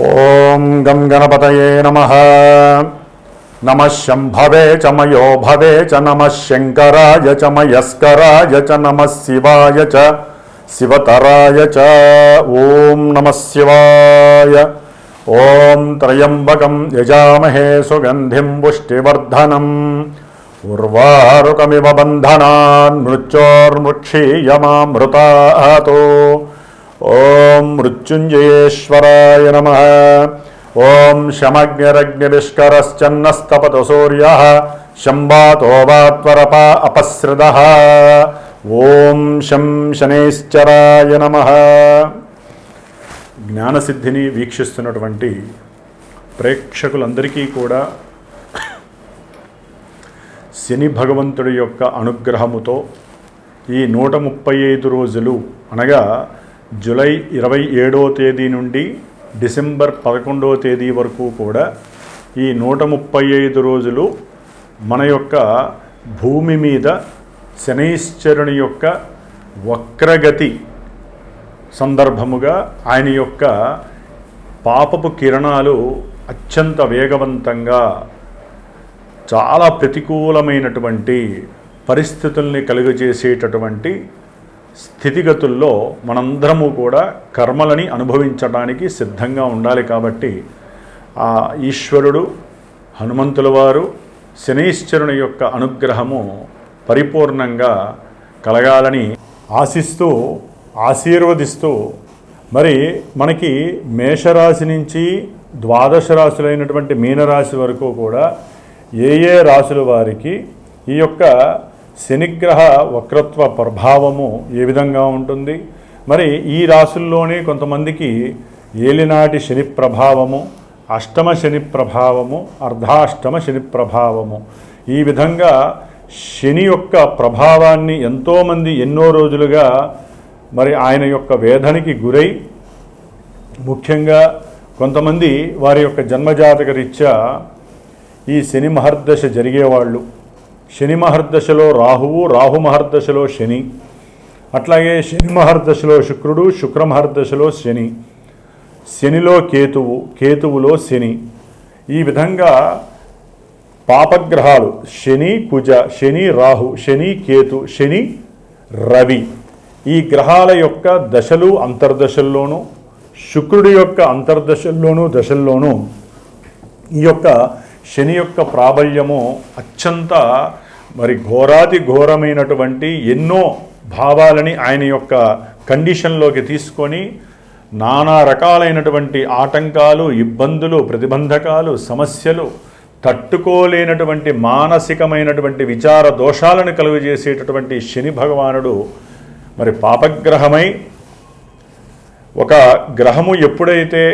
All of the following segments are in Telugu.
ఓం గం గణపతయే నమః. నమః శంభవే చ మయో భవే చ నమః శంకరాయ చ మయస్కరాయ చ నమః శివాయ చ శివతరాయ చ. ఓం నమః శివాయ. ఓం త్రయంబకం యజామహే సుగంధిం పుష్టివర్ధనం ఉర్వారుకమివ బంధనాన్ మృత్యోర్ముక్షీయమామృతాతో. ఓం మృత్యుంజయేశ్వరాయ నమః. ఓం శమగ్నిరగ్నివిష్కరశ్చన్నస్తపతు సూర్యః శంబాతో వాత్వరప అపస్రదః. ఓం శం శనైశ్చరాయ నమః. జ్ఞానసిద్ధిని వీక్షిస్తున్నటువంటి ప్రేక్షకులందరికీ కూడా శని భగవంతుడి యొక్క అనుగ్రహముతో ఈ 135 రోజులు అనగా జూలై 27వ తేదీ నుండి డిసెంబర్ 11వ తేదీ వరకు కూడా ఈ 135 రోజులు మన యొక్క భూమి మీద శనైశ్చరుని యొక్క వక్రగతి సందర్భముగా ఆయన యొక్క పాపపు కిరణాలు అత్యంత వేగవంతంగా చాలా ప్రతికూలమైనటువంటి పరిస్థితుల్ని కలుగజేసేటటువంటి స్థితిగతుల్లో మనందరము కూడా కర్మలని అనుభవించడానికి సిద్ధంగా ఉండాలి. కాబట్టి ఆ ఈశ్వరుడు హనుమంతుల వారు శనైశ్చరుని యొక్క అనుగ్రహము పరిపూర్ణంగా కలగాలని ఆశిస్తూ ఆశీర్వదిస్తూ మరి మనకి మేషరాశి నుంచి ద్వాదశ రాశులైనటువంటి మీనరాశి వరకు కూడా ఏ ఏ రాశుల వారికి ఈ యొక్క శనిగ్రహ వక్రత్వ ప్రభావము ఏ విధంగా ఉంటుంది, మరి ఈ రాశుల్లోనే కొంతమందికి ఏలినాటి శని ప్రభావము, అష్టమ శని ప్రభావము, అర్ధాష్టమ శని ప్రభావము, ఈ విధంగా శని యొక్క ప్రభావాన్ని ఎంతోమంది ఎన్నో రోజులుగా మరి ఆయన యొక్క వేదనకి గురై, ముఖ్యంగా కొంతమంది వారి యొక్క జన్మజాతక రీత్యా ఈ శని మహర్దశ జరిగేవాళ్ళు, శని మహర్దశలో రాహువు, రాహు మహర్దశలో శని, అట్లాగే శని మహర్దశలో శుక్రుడు, శుక్ర మహర్దశలో శని, శనిలో కేతువు, కేతువులో శని, ఈ విధంగా పాపగ్రహాలు శని కుజ, శని రాహు, శని కేతు, శని రవి, ఈ గ్రహాల యొక్క దశలు అంతర్దశల్లోనూ, శుక్రుడి యొక్క అంతర్దశల్లోనూ దశల్లోనూ ఈ యొక్క శని యొక్క ప్రాబల్యము అత్యంత మరి ఘోరాతి ఘోరమైనటువంటి ఎన్నో భావాలని ఆయన యొక్క కండిషన్లోకి తీసుకొని నానా రకాలైనటువంటి ఆటంకాలు, ఇబ్బందులు, ప్రతిబంధకాలు, సమస్యలు, తట్టుకోలేనటువంటి మానసికమైనటువంటి విచార దోషాలను కలుగజేసేటటువంటి శని భగవానుడు మరి పాపగ్రహమై, ఒక గ్రహము ఎప్పుడైతే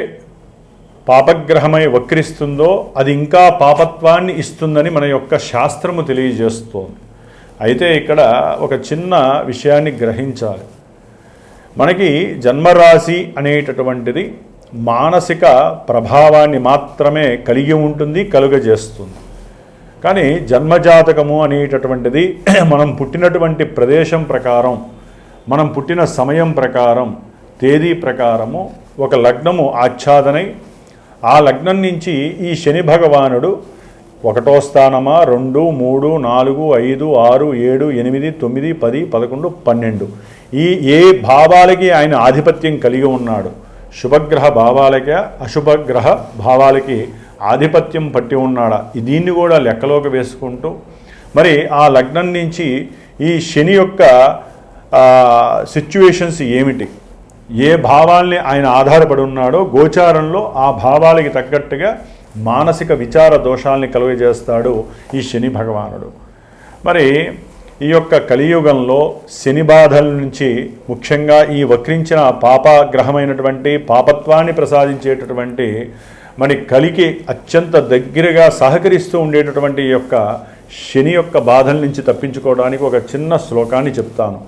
పాపగ్రహమై వక్రిస్తుందో అది ఇంకా పాపత్వాన్ని ఇస్తుందని మన యొక్క శాస్త్రము తెలియజేస్తోంది. అయితే ఇక్కడ ఒక చిన్న విషయాన్ని గ్రహించాలి. మనకి జన్మరాశి అనేటటువంటిది మానసిక ప్రభావాన్ని మాత్రమే కలిగి ఉంటుంది, కలుగజేస్తుంది. కానీ జన్మజాతకము అనేటటువంటిది మనం పుట్టినటువంటి ప్రదేశం ప్రకారం, మనం పుట్టిన సమయం ప్రకారం, తేదీ ప్రకారము ఒక లగ్నము ఆచ్ఛాదనై, ఆ లగ్నం నుంచి ఈ శని భగవానుడు 1వ స్థానమా, 2, 3, 4, 5, 6, 7, 8, 9, 10, 11, 12 ఈ ఏ భావాలకి ఆయన ఆధిపత్యం కలిగి ఉన్నాడు, శుభగ్రహ భావాలకి అశుభగ్రహ భావాలకి ఆధిపత్యం పట్టి ఉన్నాడా, దీన్ని కూడా లెక్కలోకి వేసుకుంటూ మరి ఆ లగ్నం నుంచి ఈ శని యొక్క సిచ్యువేషన్స్ ఏమిటి, ఏ భావాల్ని ఆయన ఆధారపడి ఉన్నాడో గోచారంలో ఆ భావాలకి తగ్గట్టుగా మానసిక విచార దోషాలని కలుగజేస్తాడు ఈ శని భగవానుడు. మరి ఈ యొక్క కలియుగంలో శని బాధల నుంచి ముఖ్యంగా ఈ వక్రించిన పాపగ్రహమైనటువంటి పాపత్వాన్ని ప్రసాదించేటటువంటి మరి కలికి అత్యంత దగ్గరగా సహకరిస్తూ ఉండేటటువంటి ఈ యొక్క శని యొక్క బాధల నుంచి తప్పించుకోవడానికి ఒక చిన్న శ్లోకాన్ని చెప్తాను.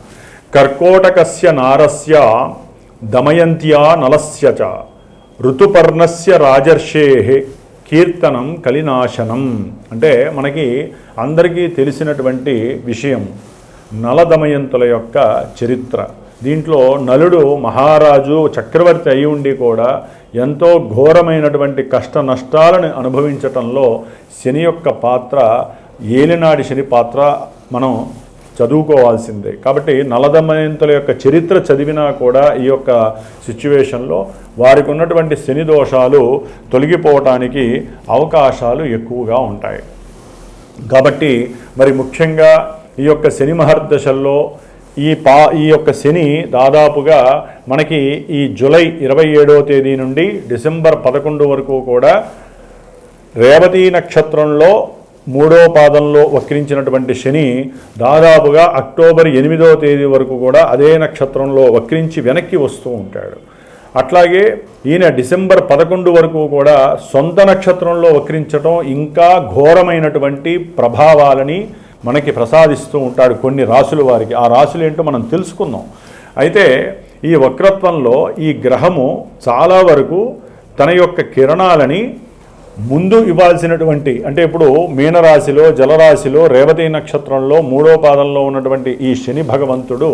కర్కోటకస్య నారస్య దమయంత్యా నలస్య చ ఋతుపర్ణస్య రాజర్షేః కీర్తనం కలినాశనం. అంటే మనకి అందరికీ తెలిసినటువంటి విషయం నల దమయంతుల యొక్క చరిత్ర. దీంట్లో నలుడు మహారాజు చక్రవర్తి అయి ఉండి కూడా ఎంతో ఘోరమైనటువంటి కష్ట నష్టాలను అనుభవించటంలో శని యొక్క పాత్ర, ఏలినాడి శని పాత్ర మనం చదువుకోవాల్సిందే. కాబట్టి నలదమయంతుల యొక్క చరిత్ర చదివినా కూడా ఈ యొక్క సిచ్యువేషన్లో వారికి ఉన్నటువంటి శని దోషాలు తొలగిపోవటానికి అవకాశాలు ఎక్కువగా ఉంటాయి. కాబట్టి మరి ముఖ్యంగా ఈ యొక్క శని మహర్దశల్లో ఈ యొక్క శని దాదాపుగా మనకి ఈ జూలై 27వ తేదీ నుండి డిసెంబర్ 11 వరకు కూడా రేవతి నక్షత్రంలో 3వ పాదంలో వక్రించినటువంటి శని దాదాపుగా అక్టోబర్ 8వ తేదీ వరకు కూడా అదే నక్షత్రంలో వక్రించి వెనక్కి వస్తూ ఉంటాడు. అట్లాగే ఈయన డిసెంబర్ 11 వరకు కూడా సొంత నక్షత్రంలో వక్రించడం ఇంకా ఘోరమైనటువంటి ప్రభావాలని మనకి ప్రసాదిస్తూ ఉంటాడు కొన్ని రాశుల వారికి. ఆ రాశులు ఏంటో మనం తెలుసుకుందాం. అయితే ఈ వక్రత్వంలో ఈ గ్రహము చాలా వరకు తన యొక్క కిరణాలని ముందు ఇవ్వాల్సినటువంటి, అంటే ఇప్పుడు మీనరాశిలో జలరాశిలో రేవతి నక్షత్రంలో 3వ పాదంలో ఉన్నటువంటి ఈ శని భగవంతుడు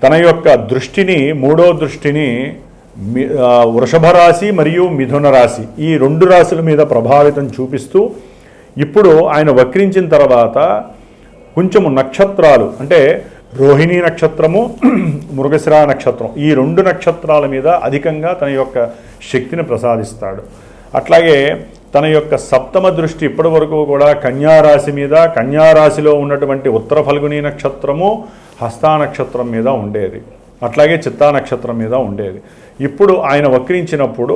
తన యొక్క దృష్టిని, 3వ దృష్టిని వృషభ రాశి మరియు మిథున రాశి ఈ 2 రాశుల మీద ప్రభావితం చూపిస్తూ ఇప్పుడు ఆయన వక్రించిన తర్వాత కొంచెము నక్షత్రాలు, అంటే రోహిణీ నక్షత్రము, మృగశిర నక్షత్రం, ఈ 2 నక్షత్రాల మీద అధికంగా తన యొక్క శక్తిని ప్రసాదిస్తాడు. అట్లాగే తన యొక్క సప్తమ దృష్టి ఇప్పటి వరకు కూడా కన్యారాశి మీద, కన్యారాశిలో ఉన్నటువంటి ఉత్తర ఫల్గుని నక్షత్రము, హస్తా నక్షత్రం మీద ఉండేది. అట్లాగే చిత్తా నక్షత్రం మీద ఉండేది. ఇప్పుడు ఆయన వక్రించినప్పుడు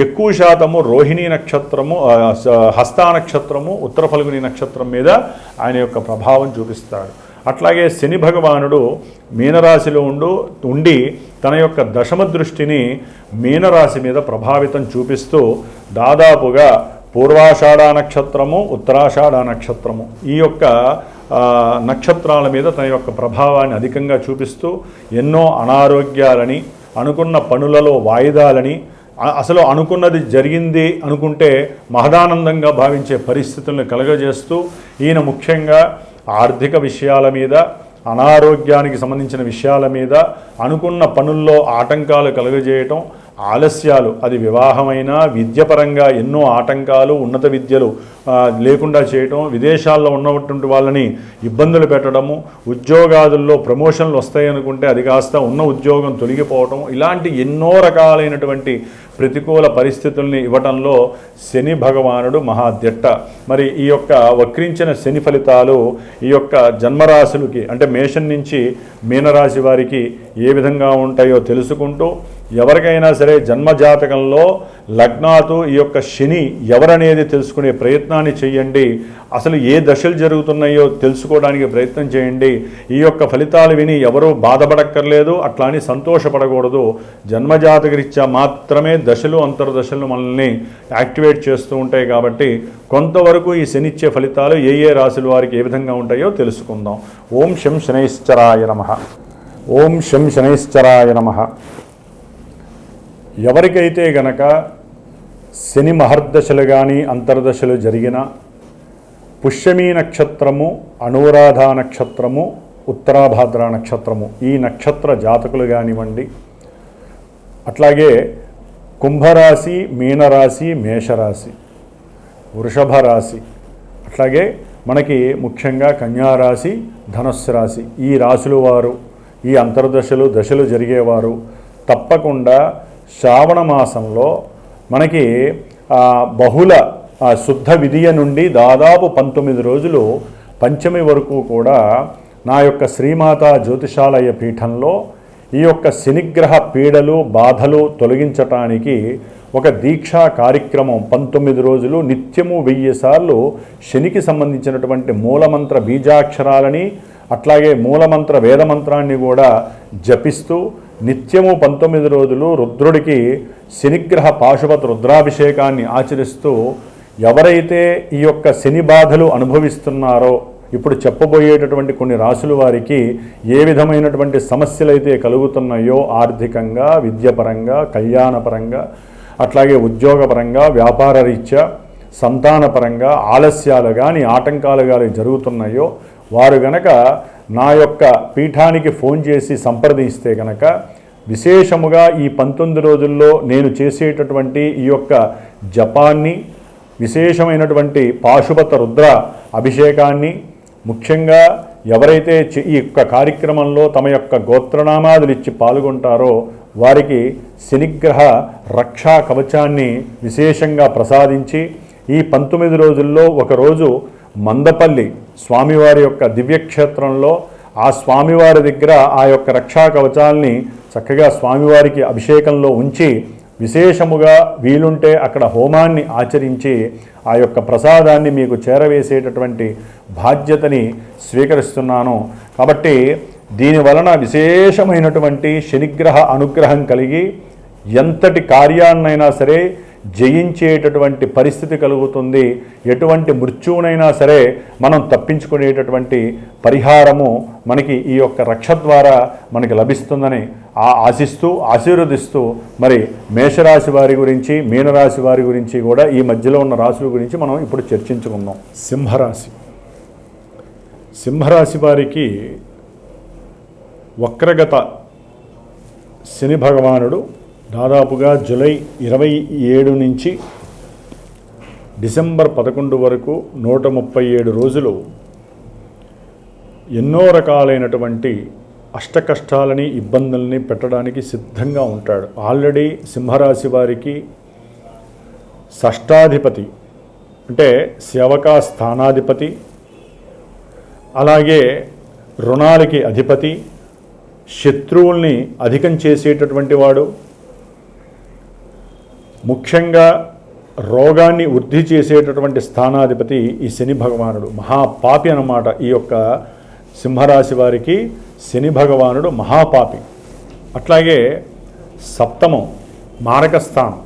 ఎక్కువ శాతము రోహిణీ నక్షత్రము, హస్తా నక్షత్రము, ఉత్తర ఫల్గుని నక్షత్రం మీద ఆయన యొక్క ప్రభావం చూపిస్తాడు. అట్లాగే శని భగవానుడు మీనరాశిలో ఉండి తన యొక్క దశమ దృష్టిని మీనరాశి మీద ప్రభావితం చూపిస్తూ దాదాపుగా పూర్వాషాఢ నక్షత్రము, ఉత్తరాషాఢ నక్షత్రము ఈ యొక్క నక్షత్రాల మీద తన యొక్క ప్రభావాన్ని అధికంగా చూపిస్తూ ఎన్నో అనారోగ్యాలని, అనుకున్న పనులలో వాయిదాలని, అసలు అనుకున్నది జరిగింది అనుకుంటే మహదానందంగా భావించే పరిస్థితులను కలుగజేస్తూ ఈయన ముఖ్యంగా ఆర్థిక విషయాల మీద, అనారోగ్యానికి సంబంధించిన విషయాల మీద, అనుకున్న పనుల్లో ఆటంకాలు కలుగజేయటం, ఆలస్యాలు, అది వివాహమైనా విద్యపరంగా ఎన్నో ఆటంకాలు, ఉన్నత విద్యలు లేకుండా చేయటం, విదేశాల్లో ఉన్నటువంటి వాళ్ళని ఇబ్బందులు పెట్టడము, ఉద్యోగాదుల్లో ప్రమోషన్లు వస్తాయనుకుంటే అది కాస్త ఉన్న ఉద్యోగం తొలగిపోవటం, ఇలాంటి ఎన్నో రకాలైనటువంటి ప్రతికూల పరిస్థితుల్ని ఇవ్వటంలో శని భగవానుడు మహాదిట్ట. మరి ఈ యొక్క వక్రించిన శని ఫలితాలు ఈ యొక్క జన్మరాశులకి, అంటే మేషం నుంచి మీనరాశి వారికి ఏ విధంగా ఉంటాయో తెలుసుకుంటూ, ఎవరికైనా సరే జన్మజాతకంలో లగ్నాతు ఈ యొక్క శని ఎవరనేది తెలుసుకునే ప్రయత్నాన్ని చేయండి. అసలు ఏ దశలు జరుగుతున్నాయో తెలుసుకోవడానికి ప్రయత్నం చేయండి. ఈ యొక్క ఫలితాలు విని ఎవరూ బాధపడక్కర్లేదు, అట్లా అని సంతోషపడకూడదు. జన్మజాతకరీత్యా మాత్రమే దశలు, అంతర్దశలు మనల్ని యాక్టివేట్ చేస్తూ ఉంటాయి. కాబట్టి కొంతవరకు ఈ శనిచ్చే ఫలితాలు ఏ ఏ రాశుల వారికి ఏ విధంగా ఉంటాయో తెలుసుకుందాం. ఓం శం శనైశ్చరాయ నమః. ఓం శం శనైశ్చరాయ నమః. ఎవరికైతే గనక శని మహర్దశలు కానీ అంతర్దశలు జరిగిన పుష్యమీ నక్షత్రము, అనురాధ నక్షత్రము, ఉత్తరాభాద్ర నక్షత్రము ఈ నక్షత్ర జాతకులు కానివ్వండి, అట్లాగే కుంభరాశి, మీనరాశి, మేషరాశి, వృషభ రాశి, అట్లాగే మనకి ముఖ్యంగా కన్యారాశి, ధనుస్సు రాశి ఈ రాశుల వారు, ఈ అంతర్దశలు దశలు జరిగేవారు తప్పకుండా శ్రావణ మాసంలో మనకి బహుళ శుద్ధ విధియ నుండి దాదాపు 19 రోజులు పంచమి వరకు కూడా నా యొక్క శ్రీమాత జ్యోతిషాలయ పీఠంలో ఈ యొక్క శనిగ్రహ పీడలు, బాధలు తొలగించటానికి ఒక దీక్షా కార్యక్రమం 19 రోజులు నిత్యము 1000 సార్లు శనికి సంబంధించినటువంటి మూలమంత్ర బీజాక్షరాలని, అట్లాగే మూలమంత్ర వేదమంత్రాన్ని కూడా జపిస్తూ నిత్యము 19 రోజులు రుద్రుడికి శనిగ్రహ పాశుపత రుద్రాభిషేకాన్ని ఆచరిస్తూ ఎవరైతే ఈ యొక్క శని బాధలు అనుభవిస్తున్నారో, ఇప్పుడు చెప్పబోయేటటువంటి కొన్ని రాశుల వారికి ఏ విధమైనటువంటి సమస్యలు అయితే కలుగుతున్నాయో ఆర్థికంగా, విద్యపరంగా, కళ్యాణపరంగా, అట్లాగే ఉద్యోగపరంగా, వ్యాపార రీత్యా, సంతానపరంగా ఆలస్యాలు కానీ ఆటంకాలు కానీ జరుగుతున్నాయో వారు గనక నా యొక్క పీఠానికి ఫోన్ చేసి సంప్రదిస్తే గనక విశేషముగా ఈ 19 రోజుల్లో నేను చేసేటటువంటి ఈ యొక్క జపాన్ని, విశేషమైనటువంటి పాశుపత రుద్ర అభిషేకాన్ని, ముఖ్యంగా ఎవరైతే ఈ యొక్క కార్యక్రమంలో తమ యొక్క గోత్రనామాదులు ఇచ్చి పాల్గొంటారో వారికి శనిగ్రహ రక్షా కవచాన్ని విశేషంగా ప్రసాదించి ఈ 19 రోజుల్లో ఒకరోజు మందపల్లి స్వామివారి యొక్క దివ్యక్షేత్రంలో ఆ స్వామివారి దగ్గర ఆ యొక్క రక్షా కవచాల్ని చక్కగా స్వామివారికి అభిషేకంలో ఉంచి విశేషముగా వీలుంటే అక్కడ హోమాన్ని ఆచరించి ఆ యొక్క ప్రసాదాన్ని మీకు చేరవేసేటటువంటి బాధ్యతని స్వీకరిస్తున్నాను. కాబట్టి దీనివలన విశేషమైనటువంటి శనిగ్రహ అనుగ్రహం కలిగి ఎంతటి కార్యాన్నైనా సరే జయించేటటువంటి పరిస్థితి కలుగుతుంది. ఎటువంటి మృత్యువునైనా సరే మనం తప్పించుకునేటటువంటి పరిహారము మనకి ఈ యొక్క రక్ష ద్వారా మనకి లభిస్తుందని ఆశిస్తూ ఆశీర్వదిస్తూ మరి మేషరాశి వారి గురించి, మీనరాశి వారి గురించి కూడా ఈ మధ్యలో ఉన్న రాశుల గురించి మనం ఇప్పుడు చర్చించుకుందాం. సింహరాశి వారికి వక్రగత శని భగవానుడు దాదాపుగా జూలై 27 నుంచి డిసెంబర్ 11 వరకు 137 రోజులు ఎన్నో రకాలైనటువంటి అష్టకష్టాలని, ఇబ్బందుల్ని పెట్టడానికి సిద్ధంగా ఉంటాడు. ఆల్రెడీ సింహరాశి వారికి షష్టాధిపతి అంటే సేవకా స్థానాధిపతి, అలాగే రుణాలకి అధిపతి, శత్రువుల్ని అధికం చేసేటటువంటి వాడు, ముఖ్యంగా రోగాన్ని వృద్ధి చేసేటటువంటి స్థానాధిపతి ఈ శని భగవానుడు. మహాపాపి అన్నమాట. ఈ యొక్క సింహరాశి వారికి శని భగవానుడు మహాపాపి. అట్లాగే సప్తమం మారక స్థానం,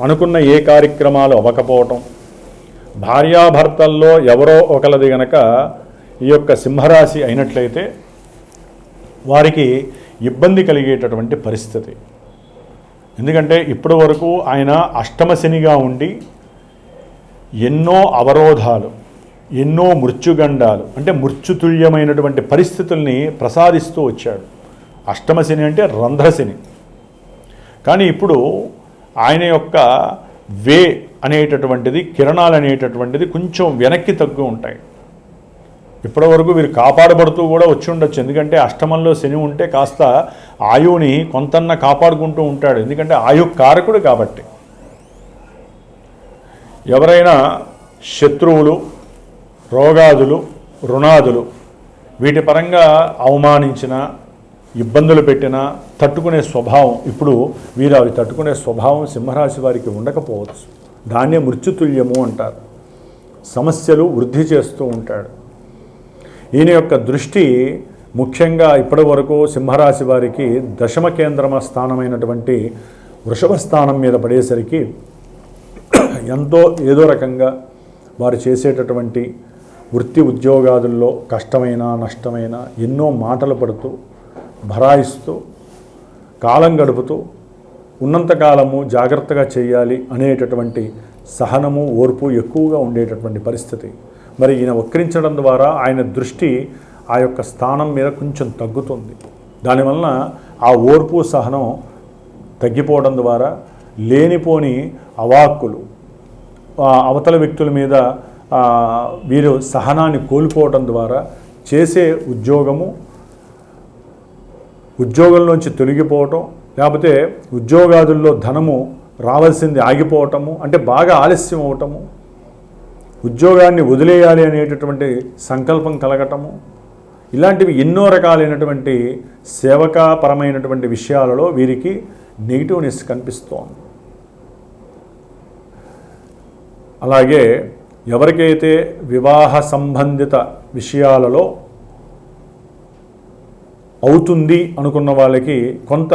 అనుకున్న ఏ కార్యక్రమాలు అవ్వకపోవటం, భార్యాభర్తల్లో ఎవరో ఒకరిది గనక ఈ యొక్క సింహరాశి అయినట్లయితే వారికి ఇబ్బంది కలిగేటటువంటి పరిస్థితి. ఎందుకంటే ఇప్పటి వరకు ఆయన అష్టమ శనిగా ఉండి ఎన్నో అవరోధాలు, ఎన్నో మృత్యుగండాలు అంటే మృత్యుతుల్యమైనటువంటి పరిస్థితుల్ని ప్రసాదిస్తూ వచ్చాడు. అష్టమ శని అంటే రంధ్రశని. కానీ ఇప్పుడు ఆయన యొక్క వే అనేటటువంటిది, కిరణాలు అనేటటువంటిది కొంచెం వెనక్కి తగ్గు ఉంటాయి. ఇప్పటివరకు వీరు కాపాడబడుతూ కూడా వచ్చి ఉండొచ్చు. ఎందుకంటే అష్టమంలో శని ఉంటే కాస్త ఆయువుని కొంతన్న కాపాడుకుంటూ ఉంటాడు. ఎందుకంటే ఆయు కారకుడు కాబట్టి. ఎవరైనా శత్రువులు, రోగాదులు, రుణాదులు వీటి పరంగా అవమానించినా, ఇబ్బందులు పెట్టినా తట్టుకునే స్వభావం, ఇప్పుడు వీరు అవి తట్టుకునే స్వభావం సింహరాశి వారికి ఉండకపోవచ్చు. దాన్నే మృత్యుతుల్యము అంటారు. సమస్యలు వృద్ధి చేస్తూ ఉంటాడు. ఈయన యొక్క దృష్టి ముఖ్యంగా ఇప్పటి వరకు సింహరాశి వారికి దశమ కేంద్రమ స్థానమైనటువంటి వృషభ స్థానం మీద పడేసరికి ఎంతో ఏదో రకంగా వారు చేసేటటువంటి వృత్తి ఉద్యోగాదుల్లో కష్టమైన నష్టమైన ఎన్నో మాటలు పడుతూ భరాయిస్తూ కాలం గడుపుతూ ఉన్నంతకాలము జాగ్రత్తగా చేయాలి అనేటటువంటి సహనము, ఓర్పు ఎక్కువగా ఉండేటటువంటి పరిస్థితి. మరి ఈయన వక్రించడం ద్వారా ఆయన దృష్టి ఆ యొక్క స్థానం మీద కొంచెం తగ్గుతుంది. దానివలన ఆ ఓర్పు, సహనం తగ్గిపోవడం ద్వారా లేనిపోని అవాక్కులు, అవతల వ్యక్తుల మీద వీరు సహనాన్ని కోల్పోవడం ద్వారా చేసే ఉద్యోగంలోంచి తొలగిపోవటం, లేకపోతే ఉద్యోగాదుల్లో ధనము రావాల్సింది ఆగిపోవటము, అంటే బాగా ఆలస్యం అవటము, ఉద్యోగాన్ని వదిలేయాలి అనేటటువంటి సంకల్పం కలగటము, ఇలాంటివి ఎన్నో రకాలైనటువంటి సేవకాపరమైనటువంటి విషయాలలో వీరికి నెగిటివ్నెస్ కనిపిస్తోంది. అలాగే ఎవరికైతే వివాహ సంబంధిత విషయాలలో అవుతుంది అనుకున్న వాళ్ళకి కొంత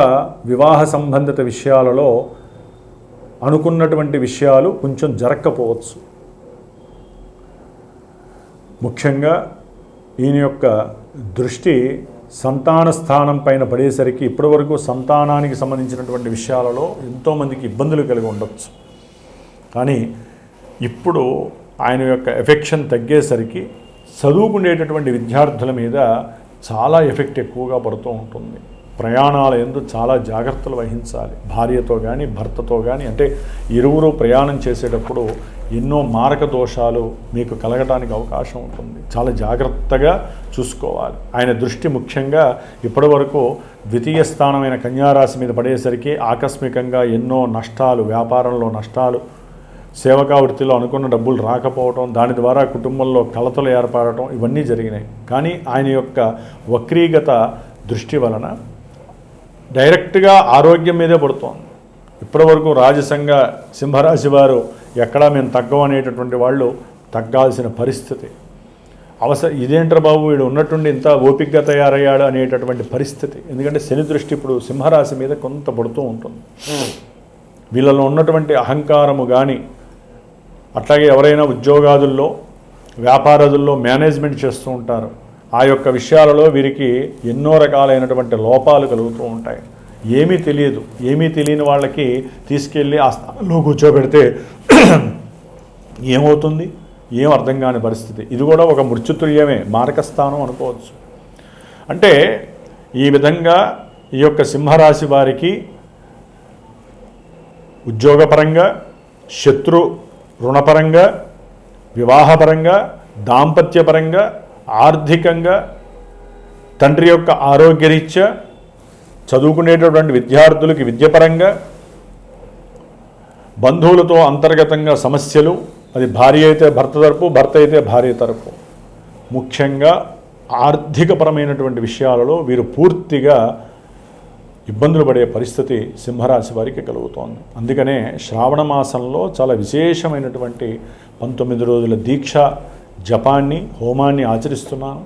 వివాహ సంబంధిత విషయాలలో అనుకున్నటువంటి విషయాలు కొంచెం జరగకపోవచ్చు. ముఖ్యంగా ఈయన యొక్క దృష్టి సంతాన స్థానం పైన పడేసరికి ఇప్పటివరకు సంతానానికి సంబంధించినటువంటి విషయాలలో ఎంతోమందికి ఇబ్బందులు కలిగి ఉండొచ్చు. కానీ ఇప్పుడు ఆయన యొక్క ఎఫెక్షన్ తగ్గేసరికి చదువుకునేటటువంటి విద్యార్థుల మీద చాలా ఎఫెక్ట్ ఎక్కువగా పడుతూ ఉంటుంది. ప్రయాణాల యందు చాలా జాగ్రత్తలు వహించాలి. భార్యతో కానీ భర్తతో కానీ, అంటే ఇరువురు ప్రయాణం చేసేటప్పుడు ఎన్నో మారక దోషాలు మీకు కలగడానికి అవకాశం ఉంటుంది. చాలా జాగ్రత్తగా చూసుకోవాలి. ఆయన దృష్టి ముఖ్యంగా ఇప్పటి వరకు ద్వితీయ స్థానమైన కన్యారాశి మీద పడేసరికి ఆకస్మికంగా ఎన్నో నష్టాలు, వ్యాపారంలో నష్టాలు, సేవకా వృత్తిలో అనుకున్న డబ్బులు రాకపోవటం, దాని ద్వారా కుటుంబంలో కలతలు ఏర్పడటం, ఇవన్నీ జరిగినాయి. కానీ ఆయన యొక్క వక్రీగత దృష్టి వలన డైరెక్ట్గా ఆరోగ్యం మీదే పడుతోంది. ఇప్పటివరకు రాజసంగ సింహరాశి వారు ఎక్కడా మేము తగ్గమనేటటువంటి వాళ్ళు తగ్గాల్సిన పరిస్థితి. ఇదేంట్రా బాబు వీడు ఉన్నట్టుండి ఇంత ఓపికగా తయారయ్యాడు అనేటటువంటి పరిస్థితి. ఎందుకంటే శని దృష్టి ఇప్పుడు సింహరాశి మీద కొంత పడుతూ ఉంటుంది. వీళ్ళలో ఉన్నటువంటి అహంకారము కానీ, అట్లాగే ఎవరైనా ఉద్యోగాదుల్లో వ్యాపారాదుల్లో మేనేజ్మెంట్ చేస్తూ ఉంటారు, ఆ యొక్క విషయాలలో వీరికి ఎన్నో రకాలైనటువంటి లోపాలు కలుగుతూ ఉంటాయి. ఏమీ తెలియదు. ఏమీ తెలియని వాళ్ళకి తీసుకెళ్ళి ఆ స్థానంలో కూర్చోబెడితే ఏమవుతుంది, ఏం అర్థం కాని పరిస్థితి. ఇది కూడా ఒక మృత్యుతుల్యమే, మారకస్థానం అనుకోవచ్చు. అంటే ఈ విధంగా ఈ యొక్క సింహరాశి వారికి ఉద్యోగపరంగా, శత్రు రుణపరంగా, వివాహపరంగా, దాంపత్యపరంగా, ఆర్థికంగా, తండ్రి యొక్క ఆరోగ్యరీత్యా, చదువుకునేటటువంటి విద్యార్థులకి విద్యపరంగా, బంధువులతో అంతర్గతంగా సమస్యలు, అది భార్య అయితే భర్త తరపు, భర్త అయితే భార్య తరపు, ముఖ్యంగా ఆర్థికపరమైనటువంటి విషయాలలో వీరు పూర్తిగా ఇబ్బందులు పడే పరిస్థితి సింహరాశి వారికి కలుగుతోంది. అందుకనే శ్రావణ మాసంలో చాలా విశేషమైనటువంటి 19 రోజుల దీక్ష జపాన్ని, హోమాన్ని ఆచరిస్తున్నాను.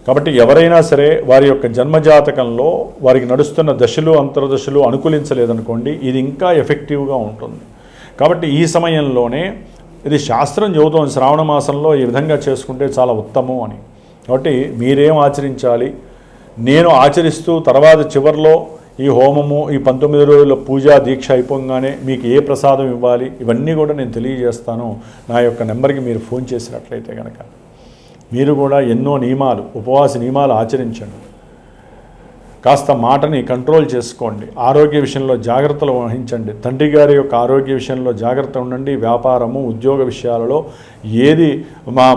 కాబట్టి ఎవరైనా సరే వారి యొక్క జన్మజాతకంలో వారికి నడుస్తున్న దశలు, అంతర్దశలు అనుకూలించలేదనుకోండి, ఇది ఇంకా ఎఫెక్టివ్గా ఉంటుంది. కాబట్టి ఈ సమయంలోనే ఇది శాస్త్రం చెబుతోంది, శ్రావణ మాసంలో ఈ విధంగా చేసుకుంటే చాలా ఉత్తమం అని. కాబట్టి మీరేం ఆచరించాలి, నేను ఆచరిస్తూ తర్వాత చివరిలో ఈ హోమము, ఈ 19 రోజుల పూజా దీక్ష అయిపోగానే మీకు ఏ ప్రసాదం ఇవ్వాలి, ఇవన్నీ కూడా నేను తెలియజేస్తాను. నా యొక్క నెంబర్కి మీరు ఫోన్ చేసినట్లయితే కనుక మీరు కూడా ఎన్నో నియమాలు, ఉపవాస నియమాలు ఆచరించండి. కాస్త మాటని కంట్రోల్ చేసుకోండి. ఆరోగ్య విషయంలో జాగ్రత్తలు వహించండి. తండ్రి గారి యొక్క ఆరోగ్య విషయంలో జాగ్రత్త ఉండండి. వ్యాపారము, ఉద్యోగ విషయాలలో ఏది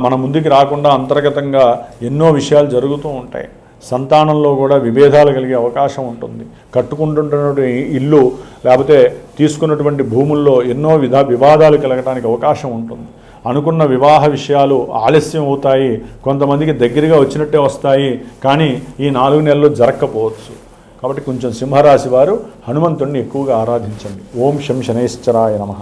మన ముందుకు రాకుండా అంతర్గతంగా ఎన్నో విషయాలు జరుగుతూ ఉంటాయి. సంతానంలో కూడా విభేదాలు కలిగే అవకాశం ఉంటుంది. కట్టుకుంటున్నటువంటి ఇల్లు లేకపోతే తీసుకున్నటువంటి భూముల్లో ఎన్నో వివాదాలు కలగడానికి అవకాశం ఉంటుంది. అనుకున్న వివాహ విషయాలు ఆలస్యం అవుతాయి, కొంతమందికి దగ్గరగా వచ్చినట్టే వస్తాయి, కానీ ఈ 4 నెలలు జరగకపోవచ్చు. కాబట్టి కొంచెం సింహరాశి వారు హనుమంతుడిని ఎక్కువగా ఆరాధించండి. ఓం శం శనైశ్చరాయ నమః.